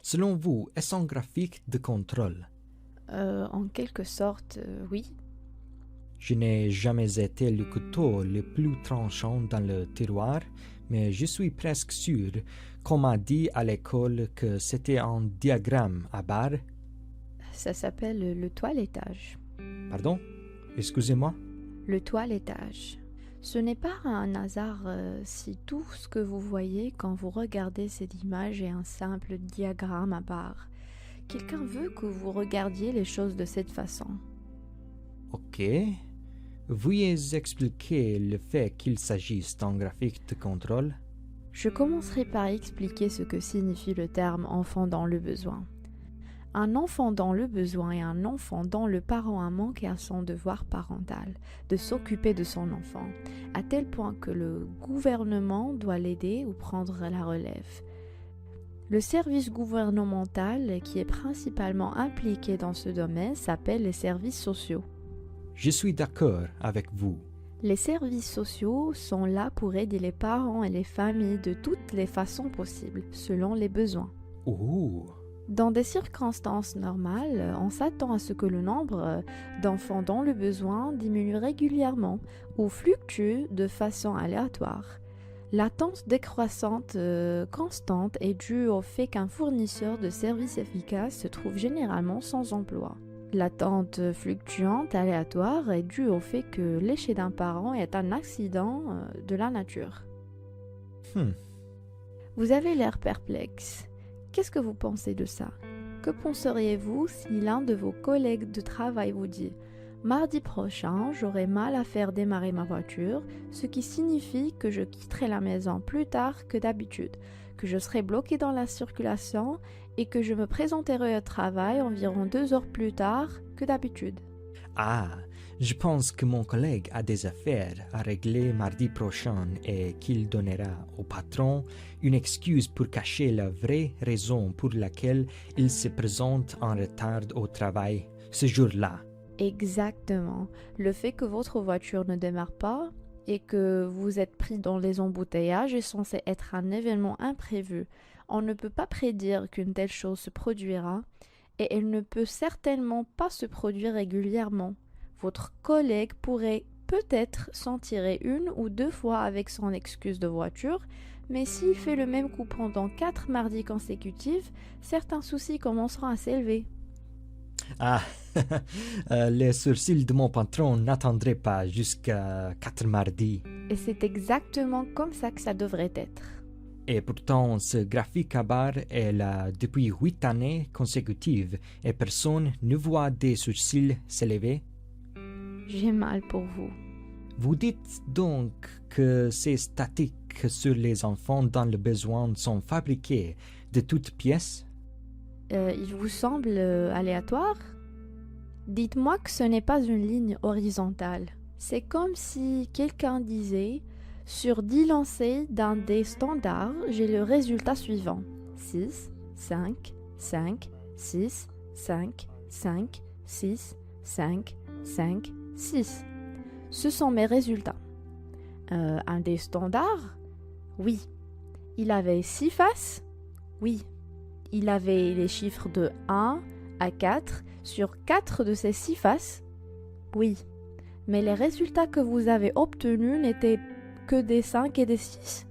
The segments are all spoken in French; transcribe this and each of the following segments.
Selon vous, est-ce un graphique de contrôle? En quelque sorte, oui. Je n'ai jamais été le couteau le plus tranchant dans le tiroir, mais je suis presque sûr qu'on m'a dit à l'école que c'était un diagramme à barres. Ça s'appelle le toilettage. Pardon? Excusez-moi? Le toilettage. Ce n'est pas un hasard si tout ce que vous voyez quand vous regardez cette image est un simple diagramme à barres. Quelqu'un veut que vous regardiez les choses de cette façon. Ok. Veuillez expliquer le fait qu'il s'agisse d'un graphique de contrôle? Je commencerai par expliquer ce que signifie le terme enfant dans le besoin. Un enfant dans le besoin est un enfant dont le parent a manqué à son devoir parental de s'occuper de son enfant, à tel point que le gouvernement doit l'aider ou prendre la relève. Le service gouvernemental qui est principalement impliqué dans ce domaine s'appelle les services sociaux. Je suis d'accord avec vous. Les services sociaux sont là pour aider les parents et les familles de toutes les façons possibles, selon les besoins. Ouh! Dans des circonstances normales, on s'attend à ce que le nombre d'enfants dans le besoin diminue régulièrement ou fluctue de façon aléatoire. La tendance décroissante constante est due au fait qu'un fournisseur de services efficaces se trouve généralement sans emploi. La tendance fluctuante aléatoire est due au fait que l'échec d'un parent est un accident de la nature. Vous avez l'air perplexe. Qu'est-ce que vous pensez de ça? Que penseriez-vous si l'un de vos collègues de travail vous dit « Mardi prochain, j'aurai mal à faire démarrer ma voiture, ce qui signifie que je quitterai la maison plus tard que d'habitude, que je serai bloqué dans la circulation et que je me présenterai au travail environ 2 heures plus tard que d'habitude. » Ah, je pense que mon collègue a des affaires à régler mardi prochain et qu'il donnera au patron une excuse pour cacher la vraie raison pour laquelle il se présente en retard au travail ce jour-là. Exactement. Le fait que votre voiture ne démarre pas et que vous êtes pris dans les embouteillages est censé être un événement imprévu. On ne peut pas prédire qu'une telle chose se produira et elle ne peut certainement pas se produire régulièrement. Votre collègue pourrait peut-être s'en tirer 1 ou 2 fois avec son excuse de voiture, mais s'il fait le même coup pendant 4 mardis consécutifs, certains soucis commenceront à s'élever. Ah, les sourcils de mon patron n'attendraient pas jusqu'à 4 mardis. Et c'est exactement comme ça que ça devrait être. Et pourtant, ce graphique à barres est là depuis 8 années consécutives et personne ne voit des sourcils s'élever. J'ai mal pour vous. Vous dites donc que ces statistiques sur les enfants dans le besoin sont fabriquées de toutes pièces? Il vous semble aléatoire? Dites-moi que ce n'est pas une ligne horizontale. C'est comme si quelqu'un disait « Sur 10 lancers d'un dé standard, j'ai le résultat suivant. 6, 5, 5, 6, 5, 5, 6, 5, 5, 6. Ce sont mes résultats. Un dé standard? Oui. Il avait 6 faces? Oui. Il avait les chiffres de 1 à 4 sur 4 de ces 6 faces? Oui. Mais les résultats que vous avez obtenus n'étaient que des 5 et des 6?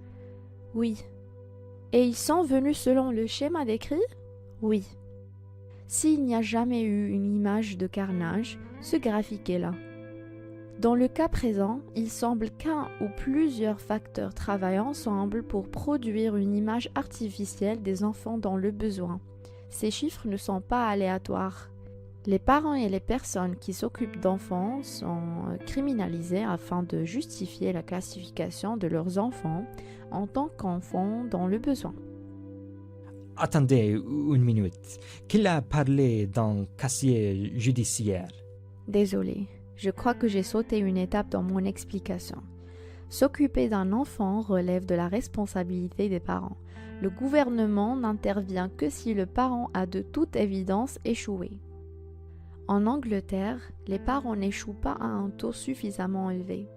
Oui. Et ils sont venus selon le schéma décrit? Oui. S'il n'y a jamais eu une image de carnage, ce graphique est là. Dans le cas présent, il semble qu'un ou plusieurs facteurs travaillent ensemble pour produire une image artificielle des enfants dans le besoin. Ces chiffres ne sont pas aléatoires. Les parents et les personnes qui s'occupent d'enfants sont criminalisés afin de justifier la classification de leurs enfants en tant qu'enfants dans le besoin. Attendez une minute. Qu'il a parlé d'un casier judiciaire? Désolée. Je crois que j'ai sauté une étape dans mon explication. S'occuper d'un enfant relève de la responsabilité des parents. Le gouvernement n'intervient que si le parent a de toute évidence échoué. En Angleterre, les parents n'échouent pas à un taux suffisamment élevé.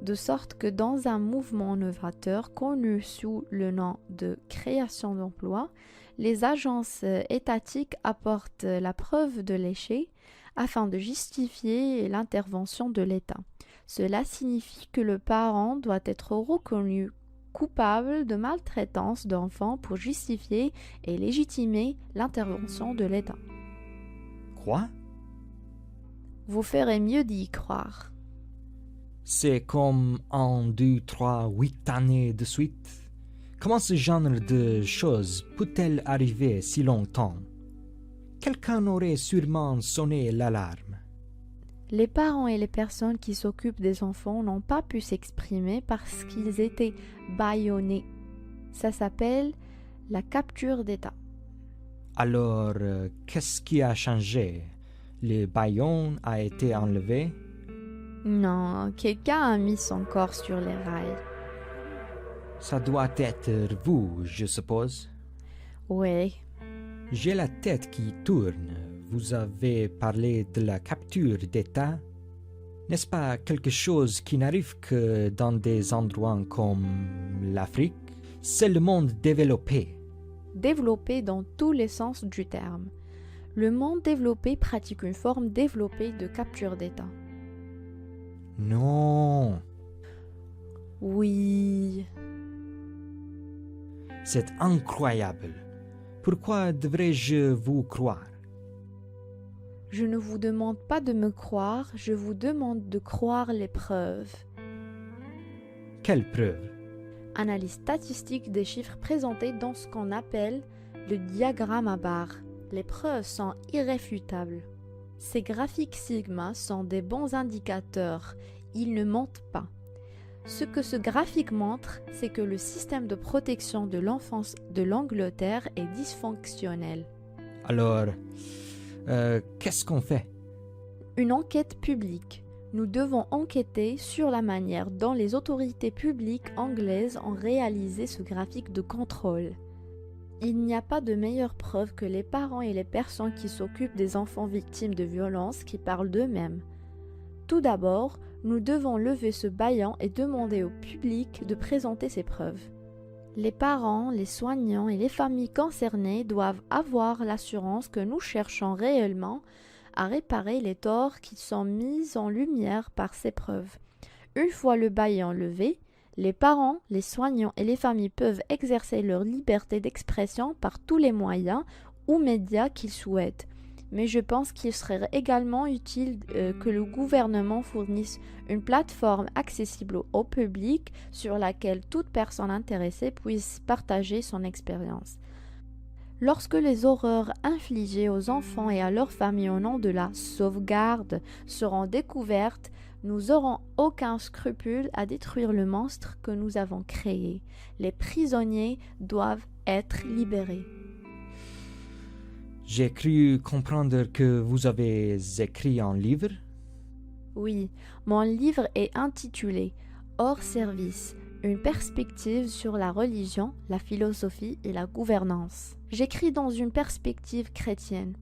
de sorte que dans un mouvement novateur connu sous le nom de création d'emplois, les agences étatiques apportent la preuve de l'échec afin de justifier l'intervention de l'État. Cela signifie que le parent doit être reconnu coupable de maltraitance d'enfants pour justifier et légitimer l'intervention de l'État. Quoi? Vous ferez mieux d'y croire. C'est comme 1, 2, 3, 8 années de suite. Comment ce genre de choses peut-elle arriver si longtemps? Quelqu'un aurait sûrement sonné l'alarme. Les parents et les personnes qui s'occupent des enfants n'ont pas pu s'exprimer parce qu'ils étaient bâillonnés. Ça s'appelle la capture d'État. Alors, qu'est-ce qui a changé? Le bâillon a été enlevé? Non, quelqu'un a mis son corps sur les rails. Ça doit être vous, je suppose. Oui, J'ai la tête qui tourne. Vous avez parlé de la capture d'État. N'est-ce pas quelque chose qui n'arrive que dans des endroits comme l'Afrique? C'est le monde développé. développé dans tous les sens du terme. Le monde développé pratique une forme développée de capture d'État. Non, Oui, c'est incroyable. Pourquoi devrais-je vous croire? je ne vous demande pas de me croire, je vous demande de croire les preuves. Quelle preuve? Analyse statistique des chiffres présentés dans ce qu'on appelle le diagramme à barres. Les preuves sont irréfutables. Ces graphiques sigma sont des bons indicateurs, ils ne mentent pas. Ce que ce graphique montre, c'est que le système de protection de l'enfance de l'Angleterre est dysfonctionnel. Alors, qu'est-ce qu'on fait? Une enquête publique. Nous devons enquêter sur la manière dont les autorités publiques anglaises ont réalisé ce graphique de contrôle. Il n'y a pas de meilleure preuve que les parents et les personnes qui s'occupent des enfants victimes de violences qui parlent d'eux-mêmes. Tout d'abord, nous devons lever ce bâillon et demander au public de présenter ses preuves. Les parents, les soignants et les familles concernées doivent avoir l'assurance que nous cherchons réellement à réparer les torts qui sont mis en lumière par ces preuves. Une fois le bâillon levé, les parents, les soignants et les familles peuvent exercer leur liberté d'expression par tous les moyens ou médias qu'ils souhaitent. Mais je pense qu'il serait également utile que le gouvernement fournisse une plateforme accessible au public sur laquelle toute personne intéressée puisse partager son expérience. Lorsque les horreurs infligées aux enfants et à leurs familles au nom de la sauvegarde seront découvertes, nous n'aurons aucun scrupule à détruire le monstre que nous avons créé. Les prisonniers doivent être libérés. J'ai cru comprendre que vous avez écrit un livre. Oui, mon livre est intitulé « Hors service, une perspective sur la religion, la philosophie et la gouvernance ». J'écris dans une perspective chrétienne.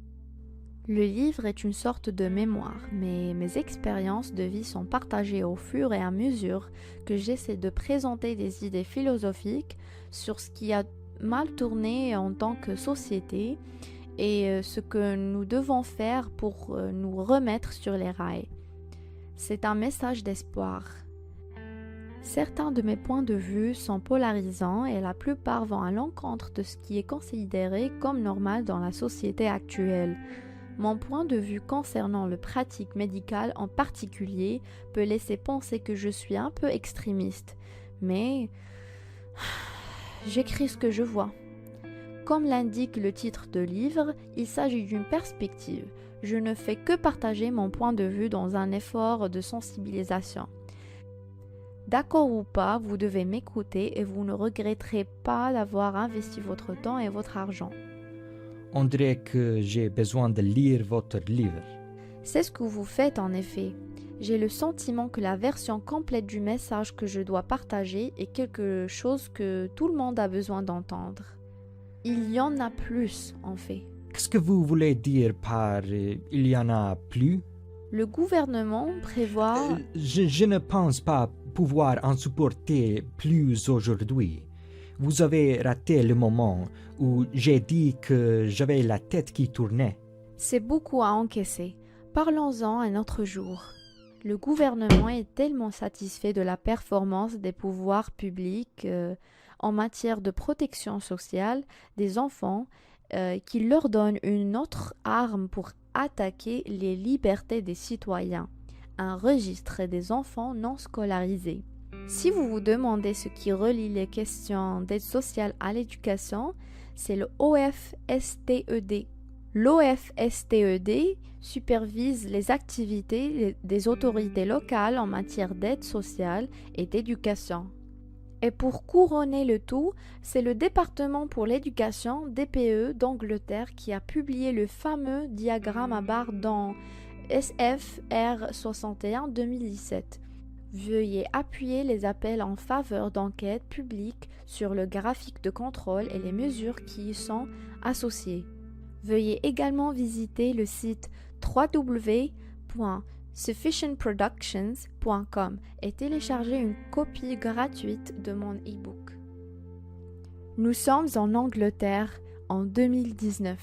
Le livre est une sorte de mémoire, mais mes expériences de vie sont partagées au fur et à mesure que j'essaie de présenter des idées philosophiques sur ce qui a mal tourné en tant que société et ce que nous devons faire pour nous remettre sur les rails. C'est un message d'espoir. Certains de mes points de vue sont polarisants et la plupart vont à l'encontre de ce qui est considéré comme normal dans la société actuelle. Mon point de vue concernant le pratique médical en particulier peut laisser penser que je suis un peu extrémiste, mais j'écris ce que je vois. Comme l'indique le titre de livre, il s'agit d'une perspective. Je ne fais que partager mon point de vue dans un effort de sensibilisation. D'accord ou pas, vous devez m'écouter et vous ne regretterez pas d'avoir investi votre temps et votre argent. On dirait que j'ai besoin de lire votre livre. C'est ce que vous faites en effet. J'ai le sentiment que la version complète du message que je dois partager est quelque chose que tout le monde a besoin d'entendre. Il y en a plus, en fait. Qu'est-ce que vous voulez dire par il y en a plus? Le gouvernement prévoit... Je ne pense pas pouvoir en supporter plus aujourd'hui. Vous avez raté le moment où j'ai dit que j'avais la tête qui tournait. C'est beaucoup à encaisser. Parlons-en un autre jour. Le gouvernement est tellement satisfait de la performance des pouvoirs publics en matière de protection sociale des enfants qu'il leur donne une autre arme pour attaquer les libertés des citoyens, un registre des enfants non scolarisés. Si vous vous demandez ce qui relie les questions d'aide sociale à l'éducation, c'est le OFSTED. L'OFSTED supervise les activités des autorités locales en matière d'aide sociale et d'éducation. Et pour couronner le tout, c'est le département pour l'éducation DPE d'Angleterre qui a publié le fameux diagramme à barres dans SFR 61 2017. Veuillez appuyer les appels en faveur d'enquêtes publiques sur le graphique de contrôle et les mesures qui y sont associées. Veuillez également visiter le site www.sufficientproductions.com et télécharger une copie gratuite de mon e-book. Nous sommes en Angleterre en 2019.